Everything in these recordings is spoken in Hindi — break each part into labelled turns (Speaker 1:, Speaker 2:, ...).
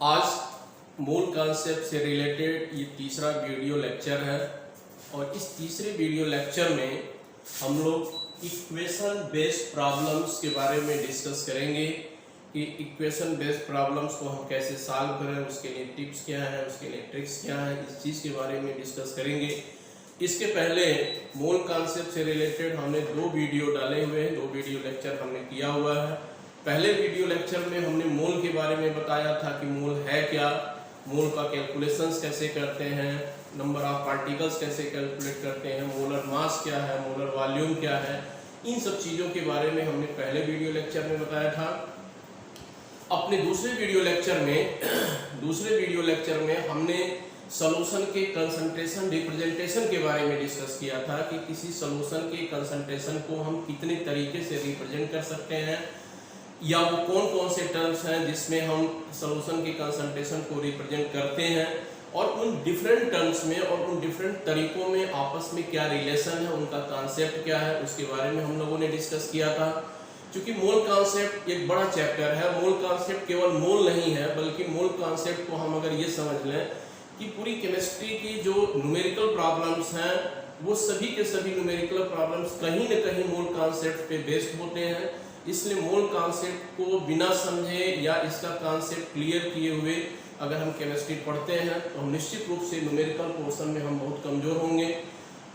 Speaker 1: आज मूल कॉन्सेप्ट से रिलेटेड ये तीसरा वीडियो लेक्चर है और इस तीसरे वीडियो लेक्चर में हम लोग इक्वेशन बेस्ड प्रॉब्लम्स के बारे में डिस्कस करेंगे कि इक्वेशन बेस्ड प्रॉब्लम्स को हम कैसे सॉल्व करें, उसके लिए टिप्स क्या है, उसके लिए ट्रिक्स क्या है, इस चीज़ के बारे में डिस्कस करेंगे। इसके पहले मूल कॉन्सेप्ट से रिलेटेड हमने दो वीडियो डाले हुए हैं, दो वीडियो लेक्चर हमने किया हुआ है। पहले वीडियो लेक्चर में हमने मूल के बारे में बताया था कि मूल है क्या, मूल का कैलकुलेशंस कैसे करते हैं, नंबर ऑफ पार्टिकल्स कैसे कैलकुलेट करते हैं, मोलर मास क्या है, मोलर वॉल्यूम क्या है, इन सब चीज़ों के बारे में हमने पहले वीडियो लेक्चर में बताया था। अपने दूसरे वीडियो लेक्चर में हमने सॉल्यूशन के कंसंट्रेशन रिप्रेजेंटेशन के बारे में डिस्कस किया था कि किसी सॉल्यूशन के कंसंट्रेशन को हम कितने तरीके से रिप्रेजेंट कर सकते हैं या वो कौन कौन से टर्म्स हैं जिसमें हम सॉल्यूशन के कंसंट्रेशन को रिप्रेजेंट करते हैं और उन डिफरेंट टर्म्स में और उन डिफरेंट तरीकों में आपस में क्या रिलेशन है, उनका कॉन्सेप्ट क्या है, उसके बारे में हम लोगों ने डिस्कस किया था। क्योंकि मूल कॉन्सेप्ट एक बड़ा चैप्टर है, मूल कॉन्सेप्ट केवल मूल नहीं है बल्कि मूल कॉन्सेप्ट को हम अगर ये समझ लें कि पूरी केमिस्ट्री की जो न्यूमेरिकल प्रॉब्लम्स हैं वो सभी के सभी न्यूमेरिकल प्रॉब्लम्स कहीं न कहीं मूल कॉन्सेप्ट पे बेस्ड होते हैं। इसलिए मूल कॉन्सेप्ट को बिना समझे या इसका कॉन्सेप्ट क्लियर किए हुए अगर हम केमिस्ट्री पढ़ते हैं तो हम निश्चित रूप से न्यूमेरिकल पोर्शन में हम बहुत कमज़ोर होंगे।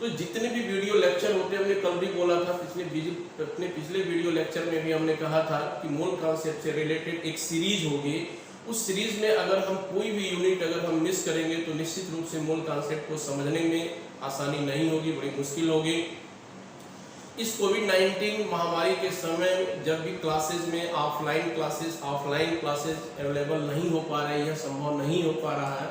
Speaker 1: तो जितने भी वीडियो लेक्चर होते हैं, हमने कल भी बोला था, अपने पिछले वीडियो लेक्चर में भी हमने कहा था कि मूल कॉन्सेप्ट से रिलेटेड एक सीरीज होगी। उस सीरीज में अगर हम कोई भी यूनिट अगर हम मिस करेंगे तो निश्चित रूप से मूल कॉन्सेप्ट को समझने में आसानी नहीं होगी, बड़ी मुश्किल होगी। इस कोविड-19 महामारी के समय जब भी क्लासेज में ऑफलाइन क्लासेज अवेलेबल नहीं हो पा रही है, संभव नहीं हो पा रहा है,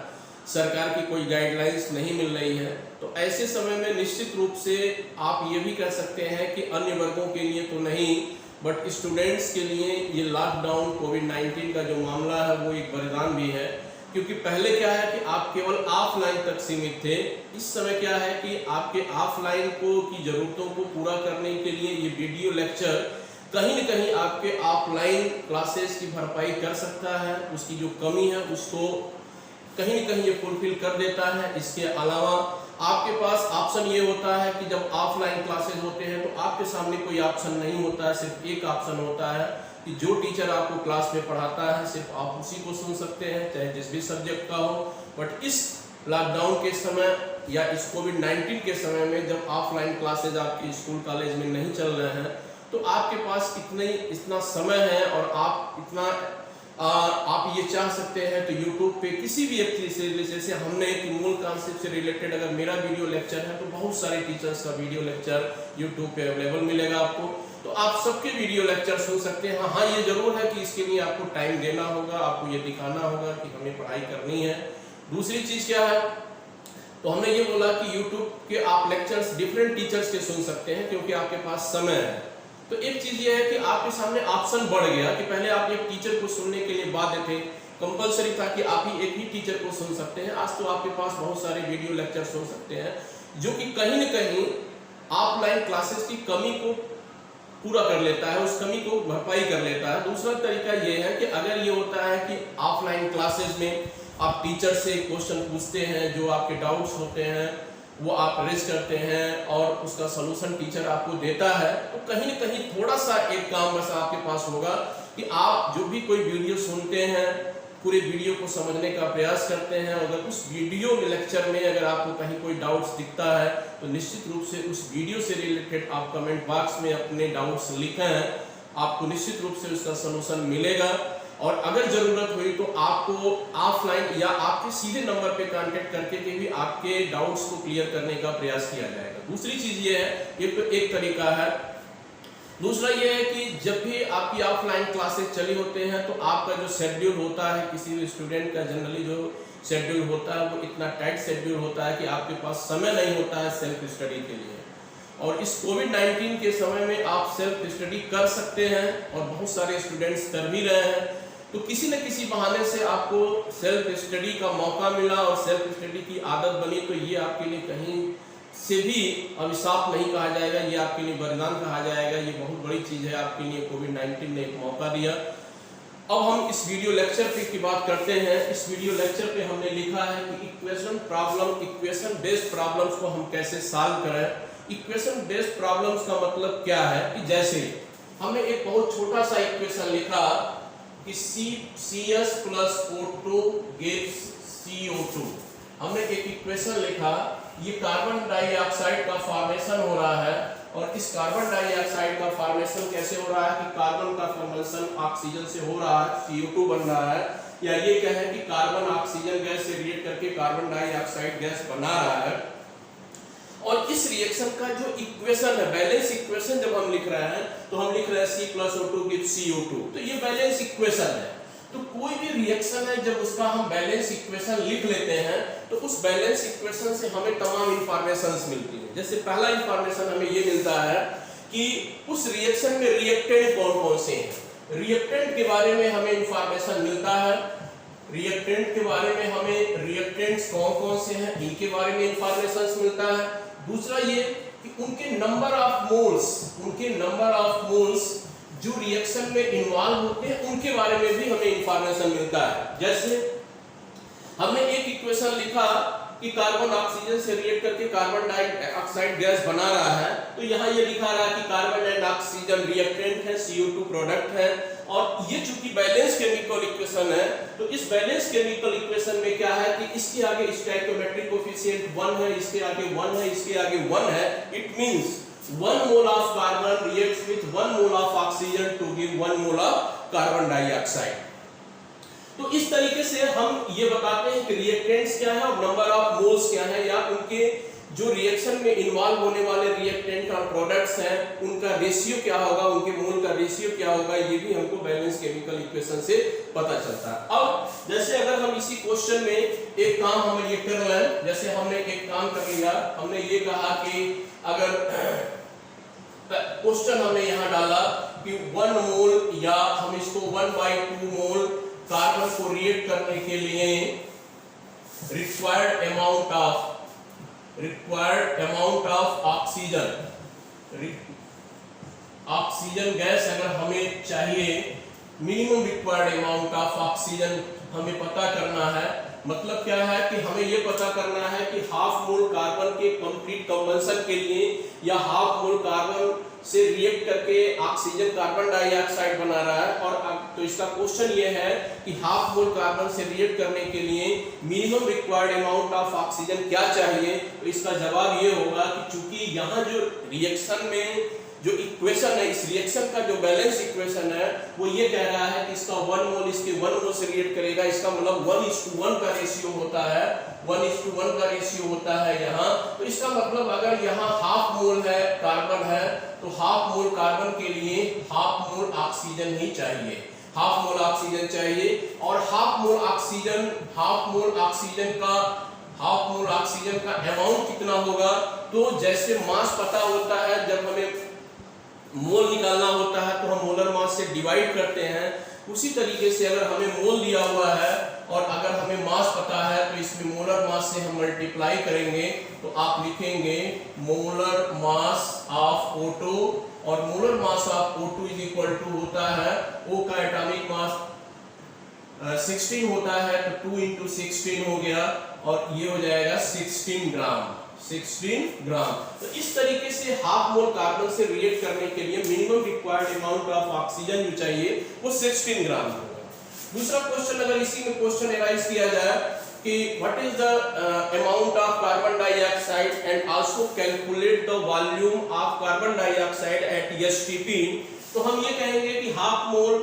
Speaker 1: सरकार की कोई गाइडलाइंस नहीं मिल रही है, तो ऐसे समय में निश्चित रूप से आप ये भी कह सकते हैं कि अन्य वर्गों के लिए तो नहीं बट स्टूडेंट्स के लिए ये लॉकडाउन कोविड-19 का जो मामला है वो एक वरदान भी है। क्योंकि पहले क्या है कि आप केवल ऑफलाइन तक सीमित थे, इस समय क्या है कि आपके ऑफलाइन की ज़रूरतों को पूरा करने के लिए ये वीडियो लेक्चर कहीं न कहीं आपके ऑफलाइन क्लासेस की भरपाई कर सकता है, उसकी जो कमी है उसको कहीं न कहीं ये फुलफिल कर देता है। इसके अलावा आपके पास ऑप्शन ये होता है कि जब ऑफलाइन क्लासेस होते हैं तो आपके सामने कोई ऑप्शन नहीं होता है, सिर्फ एक ऑप्शन होता है कि जो टीचर आपको क्लास में पढ़ाता है सिर्फ आप उसी को सुन सकते हैं, चाहे जिस भी सब्जेक्ट का हो। बट इस लॉकडाउन के समय या इस कोविड-19 के समय में जब ऑफलाइन क्लासेज आपके स्कूल कॉलेज में नहीं चल रहे हैं तो आपके पास इतना समय है और आप ये चाह सकते हैं तो YouTube पे किसी भी एक चीज से, जैसे हमने कि मूल कॉन्सेप्ट से रिलेटेड अगर मेरा वीडियो लेक्चर है तो बहुत सारे टीचर्स का वीडियो लेक्चर YouTube पे अवेलेबल मिलेगा आपको, तो आप सबके वीडियो लेक्चर सुन सकते हैं। हाँ, ये जरूर है कि इसके लिए आपको टाइम देना होगा, आपको ये दिखाना होगा कि हमें पढ़ाई करनी है। दूसरी चीज क्या है, तो हमने ये बोला कि YouTube के आप लेक्चर्स डिफरेंट टीचर्स के सुन सकते हैं क्योंकि आपके पास समय है। तो एक चीज ये है कि आपके सामने ऑप्शन बढ़ गया कि पहले आप एक टीचर को सुनने के लिए बाध्य थे, कंपलसरी था कि आप ही एक ही टीचर को सुन सकते हैं। आज तो आपके पास बहुत सारे वीडियो लेक्चर सुन सकते हैं जो कि कहीं न कहीं ऑफलाइन क्लासेस की कमी को पूरा कर लेता है, उस कमी को भरपाई कर लेता है। दूसरा तरीका ये है कि अगर ये होता है कि ऑफलाइन क्लासेस में आप टीचर से क्वेश्चन पूछते हैं, जो आपके डाउट्स होते हैं वो आप रेज करते हैं और उसका सलूशन टीचर आपको देता है, तो कहीं न कहीं थोड़ा सा एक काम बस आपके पास होगा कि आप जो भी कोई वीडियो सुनते हैं पूरे वीडियो को समझने का प्रयास करते हैं। अगर उस वीडियो में लेक्चर में अगर आपको कहीं कोई डाउट्स दिखता है तो निश्चित रूप से उस वीडियो से रिलेटेड आप कमेंट बॉक्स में अपने डाउट्स लिखें, आपको निश्चित रूप से उसका सलूशन मिलेगा। और अगर ज़रूरत हुई तो आपको ऑफलाइन या आपके सीधे नंबर पे कांटेक्ट करके के भी आपके डाउट्स को क्लियर करने का प्रयास किया जाएगा। दूसरी चीज़ ये है, ये तो एक तरीका है। दूसरा ये है कि जब भी आपकी ऑफलाइन क्लासेस चली होते हैं तो आपका जो शेड्यूल होता है, किसी भी स्टूडेंट का जनरली जो शेड्यूल होता है वो इतना टाइट शेड्यूल होता है कि आपके पास समय नहीं होता है सेल्फ स्टडी के लिए। और इस कोविड-19 के समय में आप सेल्फ स्टडी कर सकते हैं और बहुत सारे स्टूडेंट्स कर भी रहे हैं, तो किसी न किसी बहाने से आपको सेल्फ स्टडी का मौका मिला और सेल्फ स्टडी की आदत बनी, तो ये आपके लिए कहीं से भी अभिशाप नहीं कहा जाएगा, ये आपके लिए वरदान कहा जाएगा। ये बहुत बड़ी चीज़ है आपके लिए, कोविड-19 ने एक मौका दिया। अब हम इस वीडियो लेक्चर पे की बात करते हैं। इस वीडियो लेक्चर पे हमने लिखा है कि इक्वेशन बेस्ड प्रॉब्लम्स को हम कैसे सॉल्व करें। इक्वेशन बेस्ड प्रॉब्लम्स का मतलब क्या है कि जैसे हमने एक बहुत छोटा सा इक्वेशन लिखा कि CS plus O2 gives CO2। हमने एक इक्वेशन लिखा, ये कार्बन डाइऑक्साइड का फॉर्मेशन हो रहा है और इस कार्बन डाइऑक्साइड का फॉर्मेशन कैसे हो रहा है कि कार्बन का फॉर्मेशन ऑक्सीजन से हो रहा है, CO2 बन रहा है, या ये क्या है कि कार्बन ऑक्सीजन गैस से रिएक्ट करके कार्बन डाइऑक्साइड गैस बना रहा है। और इस रिएक्शन का जो इक्वेशन है, बैलेंस इक्वेशन जब हम लिख रहे हैं तो हम लिख रहे हैं C plus O2 gives CO2, तो ये बैलेंस इक्वेशन है। तो कोई भी रिएक्शन है जब उसका हम बैलेंस इक्वेशन लिख लेते हैं तो उस बैलेंस इक्वेशन से हमें तमाम इंफॉर्मेशंस मिलती है। जैसे पहला इंफॉर्मेशन हमें ये मिलता है कि उस रिएक्शन में रिएक्टेंट कौन कौन से हैं। रिएक्टेंट के बारे में हमें इंफॉर्मेशन मिलता है, रिएक्टेंट के बारे में हमें रिएक्टेंट्स कौन कौन से हैं इनके बारे में इंफॉर्मेशन मिलता है। दूसरा ये कि उनके नंबर ऑफ मोल्स जो रिएक्शन में इन्वॉल्व होते हैं उनके बारे में भी हमें इंफॉर्मेशन मिलता है। जैसे हमने एक इक्वेशन लिखा कि कार्बन ऑक्सीजन से रिएक्ट करके कार्बन डाइऑक्साइड गैस बना रहा है, तो यहाँ ये लिखा रहा है कि कार्बन एंड ऑक्सीजन रिएक्टेंट है, CO2 प्रोडक्ट है। और ये चूंकि बैलेंस केमिकल इक्वेशन है तो इस बैलेंस केमिकल इक्वेशन में क्या है कि इसके आगे स्टोइकोमेट्रिक कोएफिशिएंट 1 है, इसके आगे 1 है, इसके आगे 1 है। It means 1 mole of carbon reacts with 1 mole of oxygen to give 1 mole of carbon dioxide। तो इस तरीके से हम ये बताते हैं कि रिएक्टेंट्स क्या है और नंबर ऑफ मोल्स क्या है, या उनके जो रिएक्शन में इन्वॉल्व होने वाले रिएक्टेंट और प्रोडक्ट्स हैं उनका रेशियो क्या होगा, उनके मोल का रेशियो क्या होगा, ये भी हमको बैलेंस केमिकल इक्वेशन से पता चलता है। अब जैसे अगर हम इसी क्वेश्चन में एक काम हम ये कर रहे हैं, जैसे हमने एक काम कर लिया, हमने ये कहा कि अगर क्वेश्चन हमने यहाँ डाला कि 1 मोल या हम इसको 1/2 मोल कार्बन को रिएक्ट करने के लिए required amount of oxygen gas अगर हमें चाहिए, minimum required amount of oxygen हमें पता करना है। मतलब क्या है कि हमें यह पता करना है कि हाफ मोल कार्बन के कंप्लीट कंबंशन के लिए या हाफ मोल कार्बन से रिएक्ट करके ऑक्सीजन कार्बन डाइऑक्साइड बना रहा है। और तो इसका क्वेश्चन ये है कि हाफ मोल कार्बन से रिएक्ट करने के लिए minimum required amount of oxygen क्या चाहिए। तो इसका जवाब ये होगा कि चूंकि यहाँ जो रिएक्शन में जो इक्वेशन है, इस रिएक्शन का जो बैलेंस इक्वेशन है वो ये कह रहा है कि इसका 1 मोल इसके 1 मोल से रिएक्ट करेगा, इसका मतलब 1:1 का रेशियो होता है, 1:1 का रेशियो होता है यहाँ। तो इसका मतलब अगर यहाँ हाफ मोल है कार्बन है तो हाफ मोल कार्बन के लिए हाफ मोल ऑक्सीजन ही चाहिए, हाफ मोल ऑक्सीजन चाहिए। और हाफ मोल ऑक्सीजन का अमाउंट कितना होगा, तो जैसे मास पता होता है, जब हमें मोल निकालना होता है तो हम मोलर मास से डिवाइड करते हैं, उसी तरीके से अगर हमें मोल दिया हुआ है और अगर हमें मास पता है तो इसमें मोलर मास से हम मल्टीप्लाई करेंगे तो आप लिखेंगे मोलर मास ऑफ O2, और molar mass of O2 is equal to होता है O का एटॉमिक मास 16 होता है तो 2 × 16 हो गया और ये हो जाएगा 16 ग्राम। तो इस तरीके से हाफ मोल कार्बन से रिएक्ट करने के लिए minimum required amount of oxygen जो चाहिए वो 16 ग्राम होगा। दूसरा क्वेश्चन अगर इसी में क्वेश्चन एनालाइज किया जाए कि what is the amount of carbon dioxide and also calculate the volume of carbon dioxide eight STP, तो हम ये कहेंगे कि half mole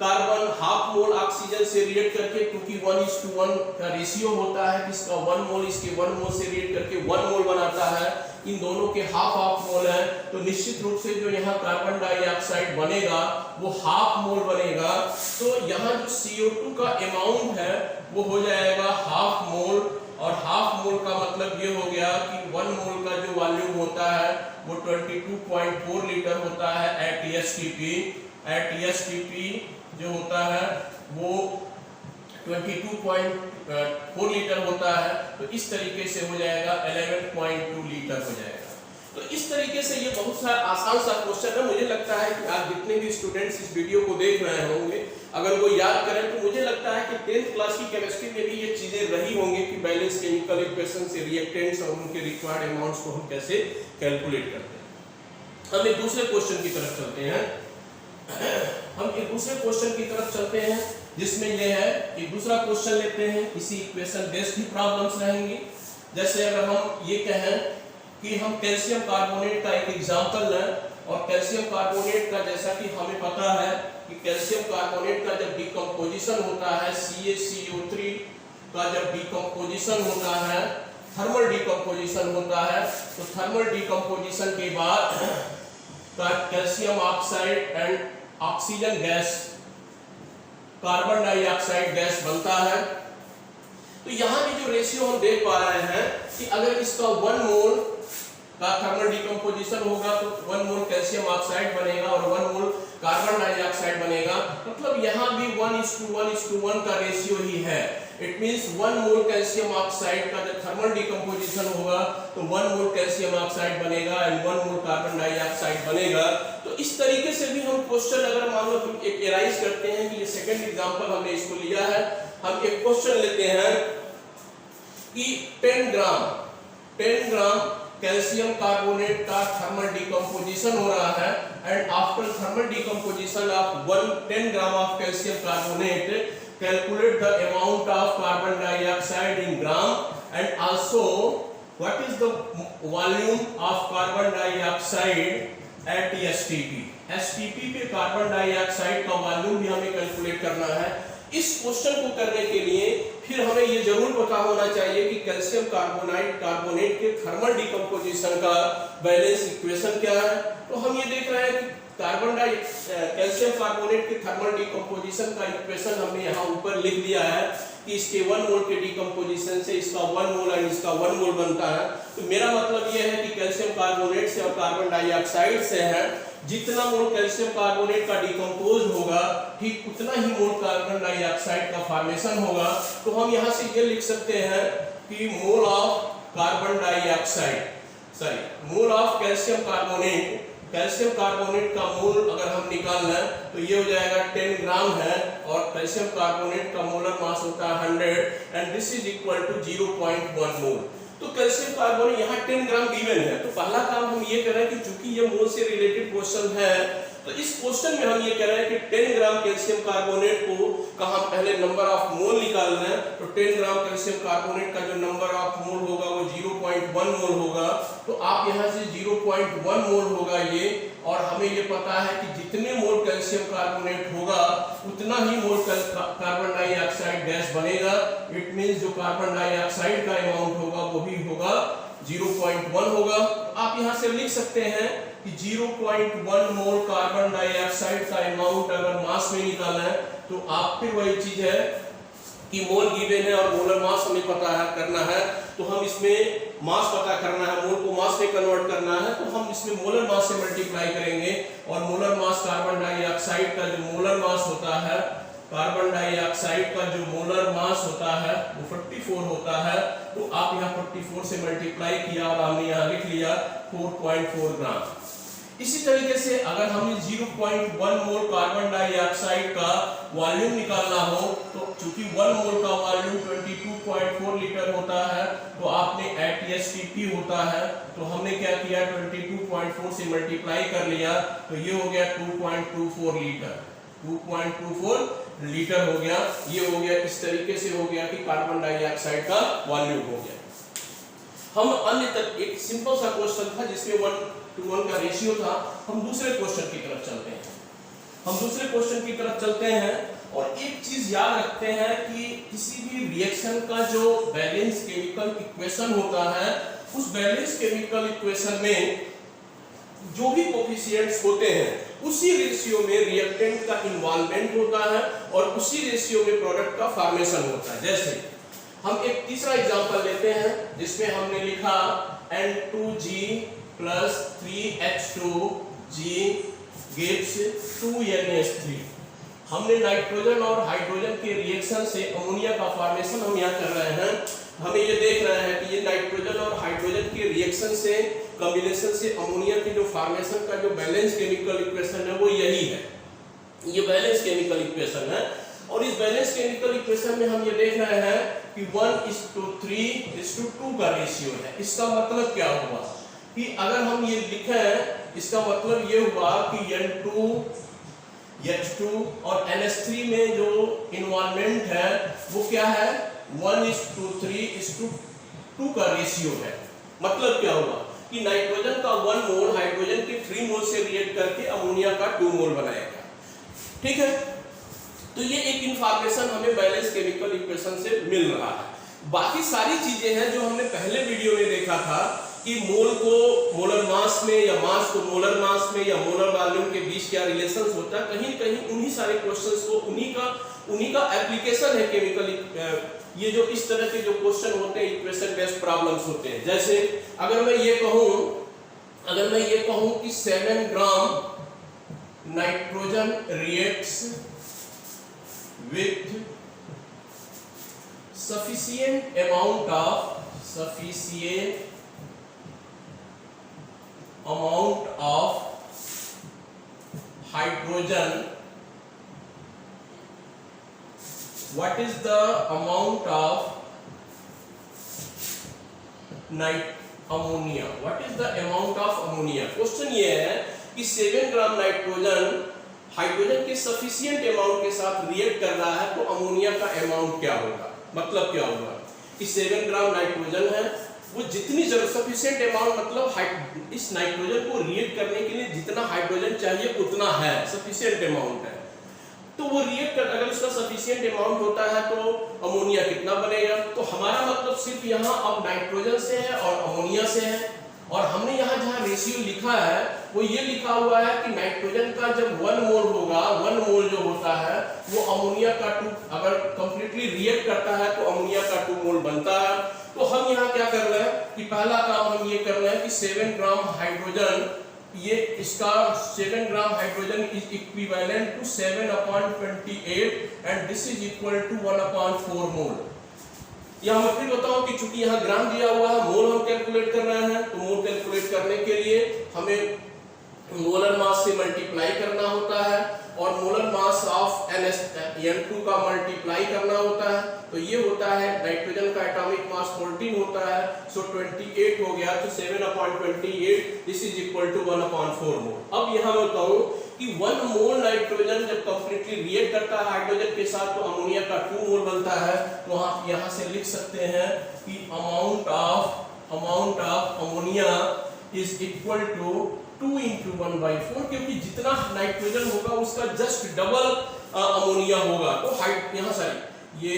Speaker 1: carbon half mole oxygen से रिएक्ट करके, क्योंकि 1:1 का रेशियो होता है कि इसका 1 मोल इसके 1 मोल से रिएक्ट करके 1 मोल बनाता है, इन दोनों के हाफ मोल है, तो निश्चित रूप से जो यहाँ कार्बन डाइऑक्साइड बनेगा वो हाफ मोल बनेगा। तो यहाँ जो CO2 का अमाउंट है वो हो जाएगा हाफ मोल, और हाफ मोल का मतलब ये हो गया कि 1 मोल का जो वॉल्यूम होता है वो 22.4 लीटर होता है एट STP जो होता है वो 22.4 लीटर होता है, तो इस तरीके से हो जाएगा 11.2 लीटर हो जाएगा। तो इस तरीके से ये बहुत सा आसान सा क्वेश्चन है। मुझे लगता है कि आप जितने भी स्टूडेंट्स इस वीडियो को देख रहे होंगे अगर वो याद करें तो मुझे लगता है कि 10th क्लास की केमिस्ट्री में भी ये चीजें रही होंगी कि बैलेंस केमिकल इक्वेशन से रिएक्टेंट्स और उनके रिक्वायर्ड अमाउंट्स को हम कैसे कैलकुलेट करते हैं। हम एक दूसरे क्वेश्चन की तरफ चलते हैं जिसमें यह है एक दूसरा क्वेश्चन लेते हैं। इसी इक्वेशन बेस्ड ही प्रॉब्लम्स रहेंगी। जैसे अगर हम ये कहें कि हम कैल्शियम कार्बोनेट का एक एग्जांपल लें, और कैल्शियम कार्बोनेट का जैसा कि हमें पता है कि कैल्शियम कार्बोनेट का जब डिकम्पोजिशन होता है CaCO3 का जब डिकम्पोजिशन होता है, थर्मल डिकम्पोजिशन होता है, तो थर्मल डिकम्पोजिशन के बाद का calcium oxide and oxygen gas, carbon dioxide gas बनता है। तो यहाँ भी जो रेशियो हम देख पा रहे हैं कि अगर इसका 1 मोल का थर्मल डिकम्पोजिशन होगा तो 1 मोल कैल्शियम ऑक्साइड बनेगा और 1 मोल कार्बन डाइऑक्साइड बनेगा। मतलब यहाँ भी 1:1:1 का रेशियो ही है। It means 1 mole calcium oxide का जब थर्मल डिकम्पोजिशन होगा तो 1 मोल कैल्शियम ऑक्साइड बनेगा एंड 1 मोल कार्बन डाइऑक्साइड बनेगा। तो इस तरीके से भी हम क्वेश्चन अगर मान लो एक एराइज करते हैं कि ये सेकंड एग्जांपल हमने इसको लिया है, हम एक क्वेश्चन लेते हैं कि 10 ग्राम कैल्शियम कार्बोनेट का थर्मल डिकम्पोजिशन हो रहा है and after thermal decomposition of 10 gram of calcium carbonate calculate the amount of carbon dioxide in gram and also what is the volume of carbon dioxide eight STP पे कार्बन डाइऑक्साइड का वॉल्यूम भी हमें कैलकुलेट करना है। इस क्वेश्चन को करने के लिए फिर हमें ये जरूर पता होना चाहिए कि कैल्शियम कार्बोनेट के थर्मल डिकम्पोजिशन का बैलेंस इक्वेशन क्या है। तो हम ये देख रहे हैं कि कैल्शियम कार्बोनेट के थर्मल डिकम्पोजिशन का इक्वेशन हमने यहाँ ऊपर लिख दिया है कि इसके 1 मोल के डिकम्पोजिशन से इसका 1 मोल और इसका 1 मोल बनता है। तो मेरा मतलब यह है कि कैल्शियम कार्बोनेट से और कार्बन डाइऑक्साइड से है, जितना मोल कैल्शियम कार्बोनेट का डिकम्पोज होगा ठीक उतना ही मोल कार्बन डाइऑक्साइड का फॉर्मेशन होगा। तो हम यहाँ से ये लिख सकते हैं कि मोल ऑफ कैल्शियम कार्बोनेट का मोल अगर हम निकाल लें तो ये हो जाएगा 10 ग्राम है और कैल्शियम कार्बोनेट का मोलर मास होता है 100 and this is equal to 0.1 mole. तो कैल्शियम कार्बोनेट यहाँ 10 ग्राम गिवन है। तो पहला काम हम ये कर रहे हैं कि चूंकि ये मोल से रिलेटेड क्वेश्चन है तो इस क्वेश्चन में हम ये कह रहे हैं कि 10 ग्राम कैल्शियम कार्बोनेट को का हम पहले नंबर ऑफ मोल निकाल रहे हैं। तो 10 ग्राम कैल्शियम कार्बोनेट का जो नंबर ऑफ मोल होगा वो 0.1 मोल होगा। तो आप यहाँ से 0.1 मोल होगा ये, और हमें ये पता है कि जितने मोल कैल्शियम कार्बोनेट होगा उतना ही मोल कार्बन डाइऑक्साइड गैस बनेगा। इट मींस जो कार्बन डाइऑक्साइड का अमाउंट होगा वो भी होगा 0.1 होगा। आप यहाँ से लिख सकते हैं कि 0.1 मोल कार्बन डाइऑक्साइड का अमाउंट अगर मास में निकाला है तो आप फिर वही चीज है कि मोल गिवन है और मोलर मास हमें पता है करना है। तो हम इसमें मास पता करना है, मोल को मास में कन्वर्ट करना है, तो हम इसमें मोलर मास से मल्टीप्लाई करेंगे और मोलर मास कार्बन डाइऑक्साइड का जो मोलर मास होता है, कार्बन डाइऑक्साइड का जो मोलर मास होता है वो 44 होता है। तो आप यहाँ 44 से मल्टीप्लाई किया और हमने यहाँ लिख लिया 4.4 ग्राम। इसी तरीके से अगर हमें 0.1 मोल कार्बन डाइऑक्साइड का वॉल्यूम निकालना हो तो चूंकि 1 मोल का वॉल्यूम 22.4 लीटर होता है तो आपने ATSTP होता है तो हमने क्या किया 22.4 से मल्टीप्लाई कर लिया तो ये हो गया 2.24 लीटर। 2.24 लीटर हो गया। ये हो गया, इस तरीके से हो गया कि कार्बन डाइऑक्साइड का वॉल्यूम हो गया। हम अन्य तक एक सिंपल सा क्वेश्चन था जिसमें 1:1 का रेशियो था। हम दूसरे क्वेश्चन की तरफ चलते हैं। और एक चीज याद रखते हैं कि किसी भी रिएक्शन का जो बैलेंस केमिकल इक्वेशन होता है उस बैलेंस केमिकल इक्वेशन में जो भी कोफिशिएंट्स होते हैं उसी रेशियो में रिएक्टेंट का इन्वॉल्वमेंट होता है और उसी रेशियो में प्रोडक्ट का फॉर्मेशन होता है। जैसे हम एक तीसरा एग्जांपल लेते हैं जिसमें हमने लिखा N2G plus 3H2G gives 2NH3। हमने नाइट्रोजन और हाइड्रोजन के रिएक्शन से अमोनिया का फॉर्मेशन हम यहाँ कर रहे हैं। हमें ये देख रहे हैं कि ये नाइट्रोजन और हाइड्रोजन के रिएक्शन से कॉम्बिनेशन से अमोनिया के जो फॉर्मेशन का जो बैलेंस केमिकल इक्वेशन है वो यही है। ये बैलेंस केमिकल इक्वेशन है। और इस बैलेंस केमिकल इक्वेशन में हम ये देख रहे हैं कि 1:3:2 का रेशियो है। इसका मतलब क्या हुआ कि अगर हम ये लिखें, इसका मतलब ये हुआ कि N2 H2 और NH3 में जो इन्वॉल्वमेंट है वो क्या है, 1:3:2 का रेशियो है। मतलब क्या हुआ कि नाइट्रोजन का 1 मोल हाइड्रोजन के 3 मोल से रिएक्ट करके अमोनिया का 2 मोल बनाएगा। ठीक है, तो ये एक इंफॉर्मेशन हमें बैलेंस केमिकल इक्वेशन से मिल रहा है। बाकी सारी चीजें हैं जो हमने पहले वीडियो में देखा था कि मोल को मोलर मास में या मास को मोलर मास में या मोलर वॉल्यूम के बीच क्या रिलेशन होता है, कहीं कहीं उन्हीं सारे क्वेश्चंस को उन्हीं का एप्लीकेशन है केमिकल। ये जो इस तरह के जो क्वेश्चन होते हैं इक्वेशन बेस्ड प्रॉब्लम्स होते हैं। जैसे अगर मैं ये कहूं कि 7 gram nitrogen reacts with sufficient amount of hydrogen, what is the amount of ammonia? What is the amount of ammonia? Question ये है कि 7 ग्राम नाइट्रोजन हाइड्रोजन के सफिशिएंट अमाउंट के साथ रिएक्ट कर रहा है तो अमोनिया का अमाउंट क्या होगा। मतलब क्या होगा कि 7 ग्राम नाइट्रोजन है, वो जितनी जरूरत सफिशिएंट अमाउंट मतलब इस नाइट्रोजन को रिएक्ट करने के लिए जितना हाइड्रोजन चाहिए उतना है, सफिशिएंट अमाउंट है। तो वो रिएक्ट कर, अगर उसका सफिशिएंट अमाउंट होता है तो अमोनिया कितना बनेगा। तो हमारा मतलब सिर्फ यहाँ अब नाइट्रोजन से है और अमोनिया से है। और हमने यहाँ जहाँ रेशियो लिखा है वो ये लिखा हुआ है कि नाइट्रोजन का जब 1 मोल होगा, 1 मोल जो होता है वो अमोनिया का 2, अगर कंप्लीटली रिएक्ट करता है तो अमोनिया का 2 मोल बनता है। तो हम यहाँ क्या कर रहे हैं कि पहला काम हम ये कर रहे हैं कि 7 ग्राम हाइड्रोजन, ये इसका 7 gram hydrogen is equivalent to 7/28 and this is equal to 1/4 mole. यहाँ मैं फिर बताऊं कि चूंकि यहाँ ग्राम दिया हुआ है, मोल हम कैलकुलेट कर रहे हैं, तो मोल कैलकुलेट करने के लिए हमें मोलर मास से मल्टीप्लाई करना होता है और मोलर मास ऑफ N2 का मल्टीप्लाई करना होता है। तो ये होता है नाइट्रोजन का एटॉमिक मास 14 होता है, सो 28 हो गया, तो 7/28 दिस इज इक्वल टू 1/4 मोल। अब यहाँ मैं बताऊं कि 1 मोल नाइट्रोजन जब कंप्लीटली रिएक्ट करता है हाइड्रोजन के साथ तो अमोनिया का 2 मोल बनता है। तो आप यहाँ से लिख सकते हैं कि amount of ammonia is equal to 2 × 1/4, क्योंकि जितना नाइट्रोजन होगा उसका जस्ट डबल अमोनिया होगा। तो यहाँ सारी ये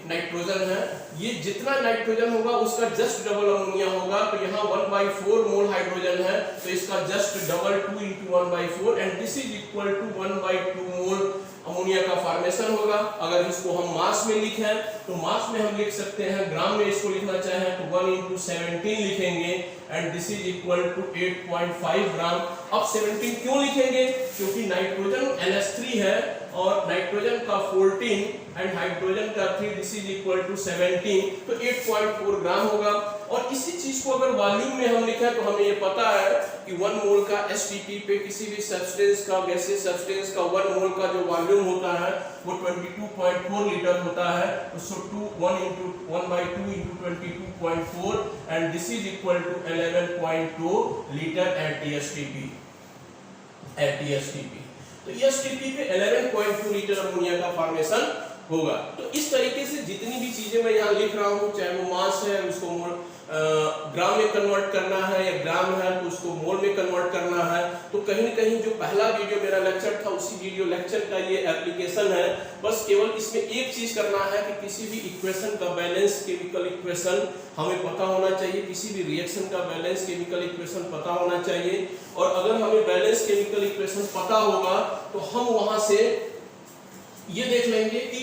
Speaker 1: नाइट्रोजन है, ये जितना नाइट्रोजन होगा उसका जस्ट डबल अमोनिया होगा। तो यहाँ 1/4 मोल हाइड्रोजन है तो इसका just double 2 × 1/4 and this is equal to 1/2 mole ammonia का फॉर्मेशन होगा। अगर इसको हम मास में लिखें तो मास में हम लिख सकते हैं, ग्राम में इसको लिखना चाहें तो 1 × 17 लिखेंगे and this is equal to 8.5 gram. अब 17 क्यों लिखेंगे, क्योंकि नाइट्रोजन NH3 है और नाइट्रोजन का 14 एंड हाइड्रोजन का 3, दिस इज इक्वल टू 17, तो 8.4 ग्राम होगा। और इसी चीज को अगर वॉल्यूम में हम लिखें तो हमें ये पता है कि 1 मोल का STP पे किसी भी सब्सटेंस का, गैसियस सब्सटेंस का 1 मोल का जो वॉल्यूम होता है वो 22.4 लीटर होता है। So 1/2 × 22.4 and this is equal to 11.2 litre at STP। तो STP पे 11.2 लीटर अमोनिया का फॉर्मेशन होगा। तो इस तरीके से जितनी भी चीजें मैं यहाँ लिख रहा हूँ, चाहे वो मास है उसको मोल ग्राम में कन्वर्ट करना है या ग्राम है तो उसको मोल में कन्वर्ट करना है, तो कहीं न कहीं जो पहला वीडियो मेरा लेक्चर था उसी वीडियो लेक्चर का ये एप्लीकेशन है। बस केवल इसमें एक चीज करना है कि किसी भी इक्वेशन का बैलेंस केमिकल इक्वेशन हमें पता होना चाहिए, किसी भी रिएक्शन का बैलेंस केमिकल इक्वेशन पता होना चाहिए। और अगर हमें बैलेंस केमिकल इक्वेशन पता होगा तो हम वहां से ये देख लेंगे कि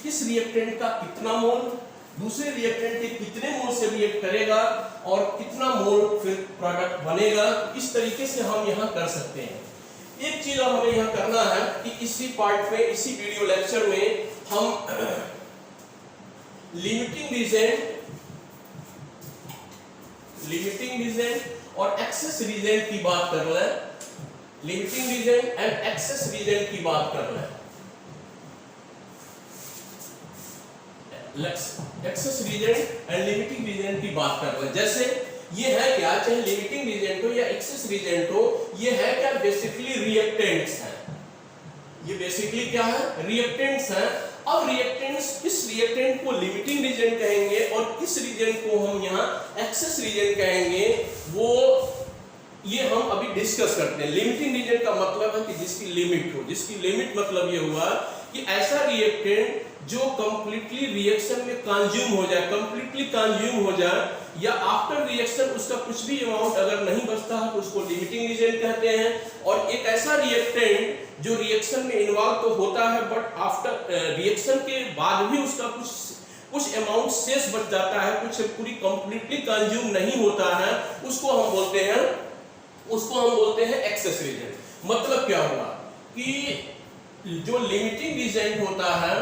Speaker 1: किस रिएक्टेंट का कितना मोल दूसरे रिएक्टेंट के कितने मोल से रिएक्ट करेगा और कितना मोल फिर प्रोडक्ट बनेगा। इस तरीके से हम यहाँ कर सकते हैं। एक चीज और हमें यहाँ करना है कि इसी पार्ट में, इसी वीडियो लेक्चर में हम लिमिटिंग रीजेंट और एक्सेस रीजेंट की बात कर रहे हैं। Limiting reagent and excess reagent की बात कर रहे हैं। Excess reagent and limiting reagent की बात कर रहे हैं। जैसे ये है क्या, चाहे लिमिटिंग रीजन हो या एक्सेस रीजन हो, ये है क्या, बेसिकली रिएक्टेंट्स हैं। ये बेसिकली क्या है, रिएक्टेंट्स हैं। अब रिएक्टेंट्स, किस रिएक्टेंट को लिमिटिंग रीजन कहेंगे और किस रीजन को हम यहाँ एक्सेस रीजन कहेंगे, वो ये हम अभी डिस्कस करते हैं। लिमिटिंग रीजन का मतलब है कि जिसकी लिमिट हो। जिसकी लिमिट मतलब ये हुआ कि ऐसा रिएक्टेंट जो कंप्लीटली रिएक्शन में कंज्यूम हो जाए, कंप्लीटली कंज्यूम हो जाए, या आफ्टर रिएक्शन उसका कुछ भी अमाउंट अगर नहीं बचता है तो उसको लिमिटिंग रीजन कहते हैं। और एक ऐसा रिएक्टेंट जो रिएक्शन में इन्वॉल्व तो होता है बट आफ्टर रिएक्शन के बाद भी उसका कुछ अमाउंट शेष बच जाता है, कुछ पूरी कंप्लीटली कंज्यूम नहीं होता है, उसको हम बोलते हैं एक्सेस रीजन। मतलब क्या हुआ कि जो लिमिटिंग रीजन होता है,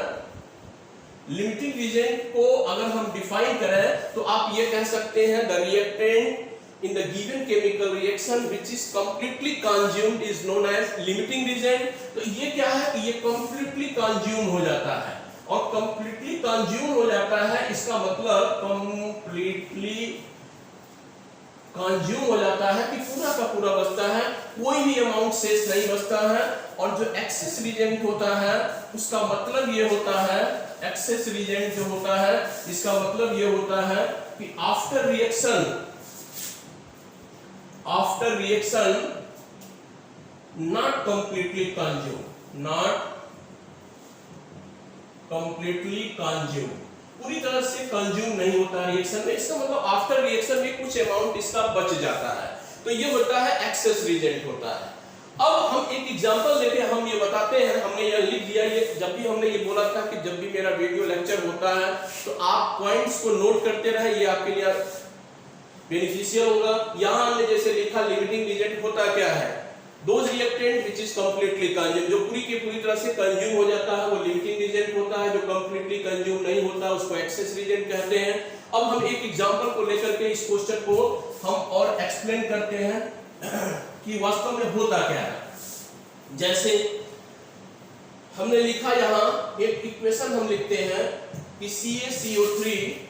Speaker 1: लिमिटिंग रीजन को अगर हम डिफाइन करें तो आप ये कह सकते हैं the reactant in the given chemical reaction which is completely consumed is known as limiting reagent. तो ये क्या है कि ये कंप्लीटली कंज्यूम हो जाता है, और कंप्लीटली कंज्यूम हो जाता है इसका मतलब कंप्लीटली कंज्यूम हो जाता है कि पूरा का पूरा बचता है, कोई भी अमाउंट शेष नहीं बचता है। और जो एक्सेस रीजन होता है उसका मतलब ये होता है, एक्सेस रीजन जो होता है इसका मतलब ये होता है कि after reaction not completely consume, पूरी तरह से कंज्यूम नहीं होता रिएक्शन में। इसका मतलब आफ्टर रिएक्शन में कुछ अमाउंट इसका बच जाता है, तो ये होता है एक्सेस रीजन होता है। अब हम एक एग्जांपल लेके हम ये बताते हैं, हमने ये लिख दिया। ये जब भी हमने ये बोला था कि जब भी मेरा वीडियो लेक्चर होता है तो आप पॉइंट्स को नोट करते रहे, ये आपके लिए बेनिफिशियल होगा। यहां हमने जैसे लिखा लिमिटिंग रीजन होता क्या है, those reactant which is completely consume, जो पूरी की पूरी तरह से कंज्यूम हो जाता है वो लिमिटिंग रीजन होता है। जो कंप्लीटली कंज्यूम नहीं होता उसको एक्सेस रीजन कहते हैं। अब हम एक एग्जांपल को लेकर के इस क्वेश्चन को हम और एक्सप्लेन करते हैं कि वास्तव में होता क्या है। जैसे हमने लिखा यहाँ एक इक्वेशन हम लिखते हैं कि CaCO3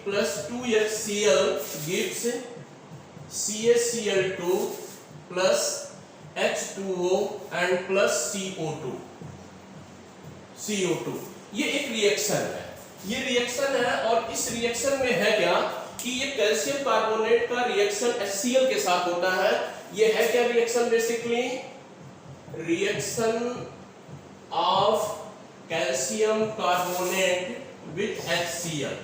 Speaker 1: plus 2HCl gives CaCl2 plus H2O and plus CO2। ये एक रिएक्शन है, ये रिएक्शन है। और इस रिएक्शन में है क्या कि ये कैल्शियम कार्बोनेट का रिएक्शन HCl के साथ होता है। ये है क्या reaction, basically reaction of calcium carbonate with HCl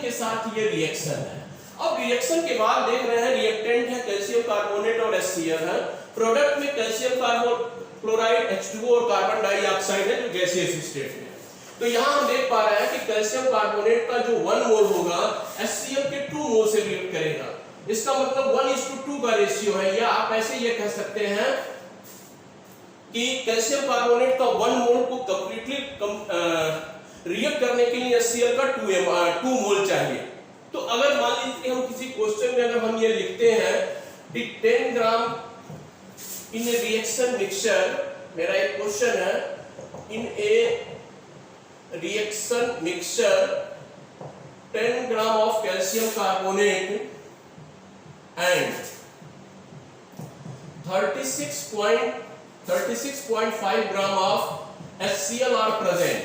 Speaker 1: के साथ ये रिएक्शन है। अब रिएक्शन के बाद देख रहे हैं रिएक्टेंट है कैल्शियम कार्बोनेट और HCl है। प्रोडक्ट में कैल्शियम कार्बोक्लोराइड H2O और कार्बन डाइऑक्साइड है जो गैसियस स्टेट में है। तो यहां हम देख पा रहे हैं कि कैल्शियम कार्बोनेट का जो 1 मोल होगा HCl के 2 मोल से रिएक्ट करेगा। इसका मतलब 1:2 का रेशियो है, या आप ऐसे ये कह सकते हैं कि कैल्शियम कार्बोनेट का 1 मोल को कंप्लीटली रिएक्ट करने के लिए HCl का 2 मोल चाहिए। तो अगर मान लीजिए कि हम किसी क्वेश्चन में अगर हम ये लिखते हैं कि 10 ग्राम इन ए रिएक्शन मिक्सचर, मेरा एक क्वेश्चन है, in a reaction mixture 10 gram of calcium carbonate and 36.5 gram of HCl are present,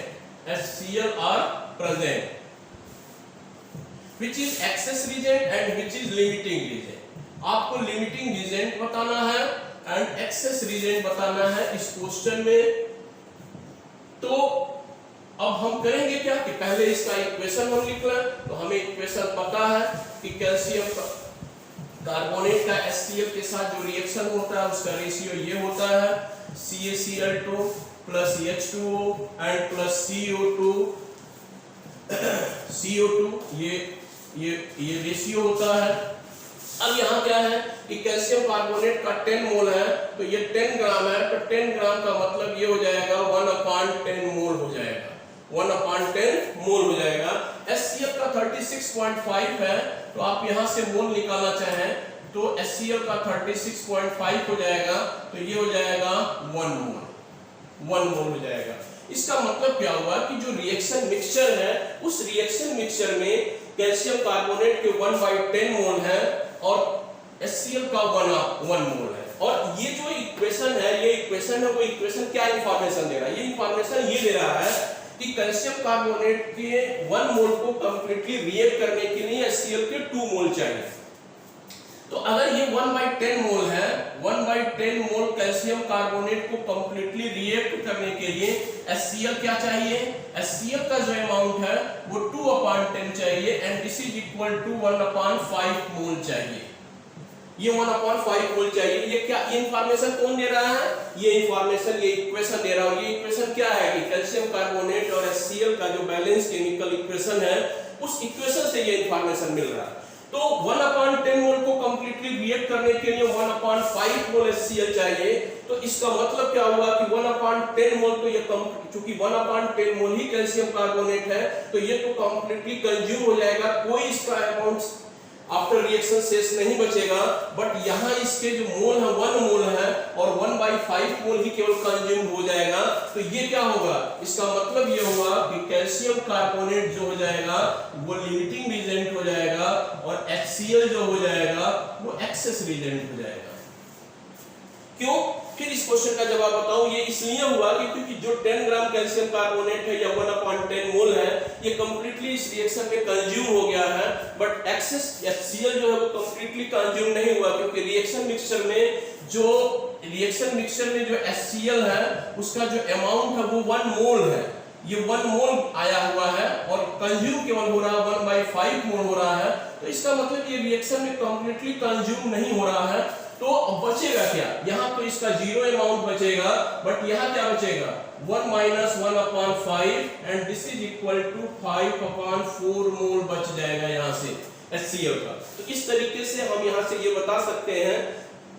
Speaker 1: which is excess reagent and which is limiting reagent। आपको लिमिटिंग reagent बताना है and excess reagent बताना है इस क्वेश्चन में। तो अब हम करेंगे क्या कि पहले इसका इक्वेशन हम लिख लें। तो हमें इक्वेशन पता है कि कैल्शियम कार्बोनेट का HCl के साथ जो रिएक्शन होता है उसका रेशियो ये होता है CaCl2 plus H2O and plus CO2 ये रेशियो होता है। अब यहाँ क्या है कि कैल्शियम कार्बोनेट का 10 मोल है तो ये 10 ग्राम है, तो 10 ग्राम का मतलब ये हो जाएगा 1/10 मोल हो जाएगा, 1/10 मोल हो जाएगा। HCl का 36.5 है तो आप यहाँ से मोल निकालना चाहें तो HCl का 36.5 हो जाएगा, तो ये हो जाएगा 1 मोल हो जाएगा। इसका मतलब क्या हुआ कि जो रिएक्शन मिक्सचर है उस रिएक्शन मिक्सचर में कैल्शियम कार्बोनेट के 1/10 मोल है और HCl का 1 मोल है। और ये जो इक्वेशन है, ये इक्वेशन है, वो इक्वेशन क्या इंफॉर्मेशन दे रहा है? ये इंफॉर्मेशन ये दे रहा है कि कैल्शियम कार्बोनेट के 1 मोल को कंप्लीटली रिएक्ट करने के लिए HCl के 2 मोल चाहिए। तो अगर ये 1/10 मोल है, 1/10 मोल कैल्शियम कार्बोनेट को कंप्लीटली रिएक्ट करने के लिए HCl क्या चाहिए? HCl का जो अमाउंट है वो 2/10 चाहिए and this is equal to 1/5 mole चाहिए। ये 1/5 मोल चाहिए। ये क्या, ये इंफॉर्मेशन कौन दे रहा है? ये इंफॉर्मेशन, ये इक्वेशन दे रहा है। और ये इक्वेशन क्या है कि कैल्शियम कार्बोनेट और HCl का जो बैलेंस केमिकल इक्वेशन है उस इक्वेशन से ये इंफॉर्मेशन मिल रहा है। तो 1/10 मोल को कंप्लीटली रिएक्ट करने के लिए 1/5 मोल HCl चाहिए। तो इसका मतलब क्या हुआ कि 1/10 मोल तो ये चूंकि 1/10 मोल ही कैल्शियम कार्बोनेट है तो ये तो कंप्लीटली कंज्यूम हो जाएगा, कोई इसका अमाउंट आफ्टर रिएक्शन शेष नहीं बचेगा। बट यहाँ इसके जो मोल है 1 मोल है और 1/5 मोल ही केवल कंज्यूम हो जाएगा। तो ये क्या होगा? इसका मतलब ये होगा कि कैल्शियम कार्बोनेट जो हो जाएगा वो लिमिटिंग रिएजेंट हो जाएगा और HCl जो हो जाएगा वो एक्सेस रिएजेंट हो जाएगा। क्यों? फिर इस क्वेश्चन का जवाब बताऊं। ये इसलिए हुआ कि क्योंकि जो 10 ग्राम कैल्शियम कार्बोनेट है या 1/10 मोल है ये कंप्लीटली इस रिएक्शन में कंज्यूम हो गया है, बट एक्सेस HCl जो है वो कंप्लीटली कंज्यूम नहीं हुआ क्योंकि रिएक्शन मिक्सचर में जो HCl है उसका जो अमाउंट है वो 1 मोल है। ये 1 मोल आया हुआ है और कंज्यूम केवल हो रहा है 1/5 मोल हो रहा है। तो इसका मतलब ये रिएक्शन में कंप्लीटली कंज्यूम नहीं हो रहा है। तो बचेगा क्या? यहाँ तो इसका 0 अमाउंट बचेगा, बट यहाँ क्या बचेगा? 1 - 1/5 and this is equal to 5/4 mole बच जाएगा यहाँ से HCl का। तो इस तरीके से हम यहाँ से ये बता सकते हैं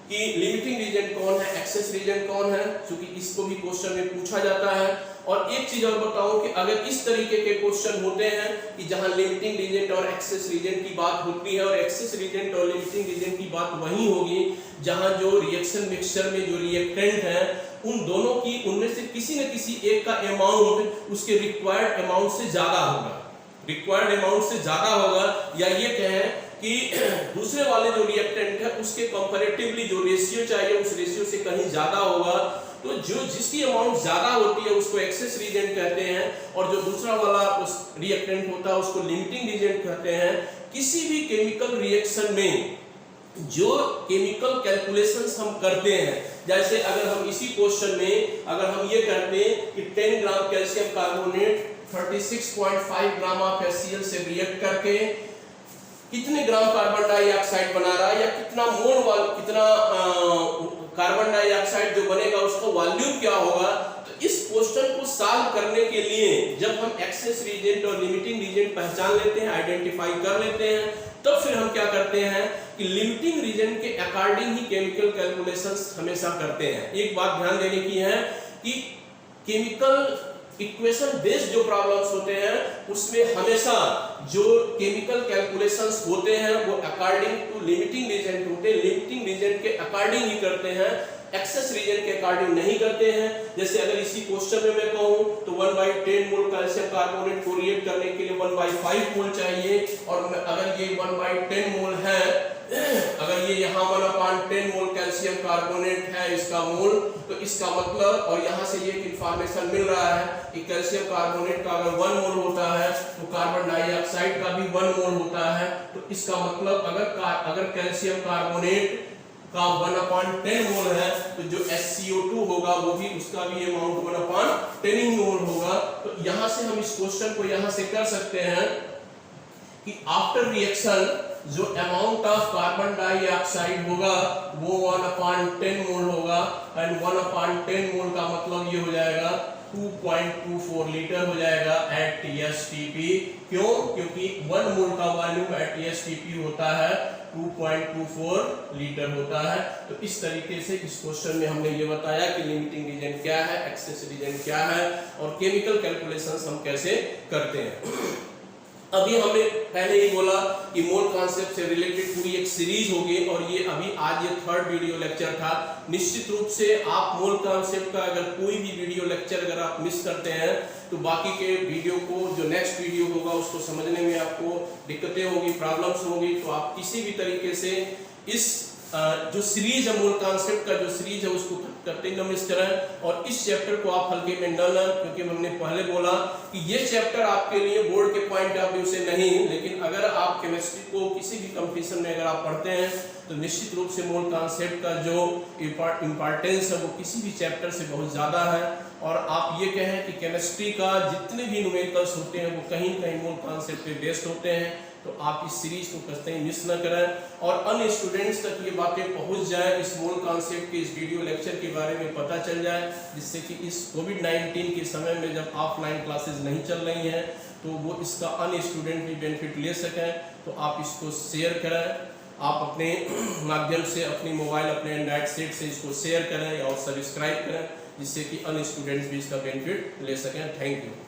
Speaker 1: कि लिमिटिंग रीजन कौन है, एक्सेस रीजन कौन है, क्योंकि इसको भी क्वेश्चन में पूछा जाता है। और एक चीज और बताऊं कि अगर इस तरीके के क्वेश्चन होते हैं कि जहां लिमिटिंग रीजन और एक्सेस रीजन की बात होती है और एक्सेस रीजन और लिमिटिंग रीजन की बात वही होगी जहां जो रिएक्शन मिक्सचर में जो रिएक्टेंट है उन दोनों की, उनमें से किसी न किसी एक का अमाउंट उसके रिक्वायर्ड अमाउंट से ज्यादा होगा, रिक्वायर्ड अमाउंट से ज्यादा होगा, या ये कहें कि दूसरे वाले जो रिएक्टेंट है उसके कंपैरेटिवली जो रेशियो चाहिए उस रेशियो से कहीं ज्यादा होगा। तो जो जिसकी अमाउंट ज्यादा होती है उसको एक्सेस रीजेंट कहते हैं और जो दूसरा वाला उस रिएक्टेंट होता है उसको लिमिटिंग रीजेंट कहते हैं। किसी भी केमिकल रिएक्शन में जो केमिकल कैलकुलेशंस हम करते हैं, जैसे अगर हम इसी क्वेश्चन में अगर हम ये करते हैं कि 10 ग्राम calcium carbonate 36.5 gram of HCl से रिएक्ट करके कितने ग्राम कार्बन डाइऑक्साइड बना रहा है या कितना मोल कितना कार्बन डाइऑक्साइड जो बनेगा उसका वॉल्यूम क्या होगा। तो इस क्वेश्चन को सॉल्व करने के लिए जब हम एक्सेस रीजेंट और लिमिटिंग रीजेंट पहचान लेते हैं, आइडेंटिफाई कर लेते हैं, तब फिर हम क्या करते हैं कि लिमिटिंग रीजन के अकॉर्डिंग ही केमिकल कैलकुलेशंस हमेशा करते हैं। एक बात ध्यान देने की है कि केमिकल इक्वेशन बेस्ड जो प्रॉब्लम्स होते हैं उसमें हमेशा जो केमिकल कैलकुलेशंस होते हैं वो अकॉर्डिंग टू लिमिटिंग रीजन होते हैं, लिमिटिंग रीजन के अकॉर्डिंग ही करते हैं, एक्सेस रीजन के अकॉर्डिंग नहीं करते हैं। जैसे अगर इसी क्वेश्चन में मैं कहूं तो 1/10 मोल कैल्शियम कार्बोनेट को रिएक्ट करने के लिए 1/5 मोल चाहिए और अगर ये 1/10 मोल है, अगर ये यहाँ 1/10 मोल कैल्शियम कार्बोनेट है इसका मोल, तो इसका मतलब और यहाँ से ये इंफॉर्मेशन मिल रहा है कि कैल्शियम कार्बोनेट का अगर 1 मोल होता है तो कार्बन डाइऑक्साइड का भी 1 मोल होता है। तो इसका मतलब अगर कैल्शियम कार्बोनेट का 1/10 मोल है तो जो SCO2 होगा वो भी उसका भी अमाउंट 1/10 मोल होगा। तो यहाँ से हम इस क्वेश्चन को यहाँ से कर सकते हैं कि आफ्टर रिएक्शन जो अमाउंट ऑफ कार्बन डाइऑक्साइड होगा वो 1/10 मोल होगा एंड 1/10 मोल का मतलब ये हो जाएगा 2.24 लीटर हो जाएगा एट TSTP। क्यों? क्योंकि 1 मोल का वॉल्यूम एट TSTP होता है 2.24 लीटर होता है। तो इस तरीके से इस क्वेश्चन में हमने ये बताया कि लिमिटिंग रीजन क्या है, एक्सेस रीजन क्या है और केमिकल कैलकुलेशंस हम कैसे करते हैं। अभी हमने पहले ही बोला कि मोल कॉन्सेप्ट से रिलेटेड पूरी एक सीरीज होगी और ये अभी आज ये 3rd वीडियो लेक्चर था। निश्चित रूप से आप मोल कॉन्सेप्ट का अगर कोई भी वीडियो लेक्चर अगर आप मिस करते हैं तो बाकी के वीडियो को जो नेक्स्ट वीडियो होगा उसको समझने में आपको दिक्कतें होगी, प्रॉब्लम्स होगी। तो आप किसी भी तरीके से इस जो सीरीज है मोल कॉन्सेप्ट का जो सीरीज है उसको करते न मिस करें और इस चैप्टर को आप हल्के में न लें, क्योंकि हमने पहले बोला कि ये चैप्टर आपके लिए बोर्ड के पॉइंट ऑफ व्यू से नहीं, लेकिन अगर आप केमिस्ट्री को किसी भी कंपटीशन में अगर आप पढ़ते हैं तो निश्चित रूप से मोल कॉन्सेप्ट का जो इम्पोर्टेंस है वो किसी भी चैप्टर से बहुत ज़्यादा है। और आप ये कहें कि केमिस्ट्री का जितने भी न्यूमेरिकल्स होते हैं वो कहीं न कहीं मोल कॉन्सेप्ट पे बेस्ड होते हैं। तो आप इस सीरीज को कहीं मिस न करें और अन्य स्टूडेंट्स तक ये बातें पहुंच जाए, इस मोल कॉन्सेप्ट के इस वीडियो लेक्चर के बारे में पता चल जाए, जिससे कि इस कोविड-19 के समय में जब ऑफलाइन क्लासेस नहीं चल रही हैं तो वो इसका अन्य स्टूडेंट भी बेनिफिट ले सकें। तो आप इसको शेयर करें, आप अपने माध्यम से अपनी मोबाइल अपने एंड्रॉइड सेट से इसको शेयर करें और सब्सक्राइब करें, जिससे कि अन्य स्टूडेंट्स भी इसका बेनिफिट ले सकें। Thank you.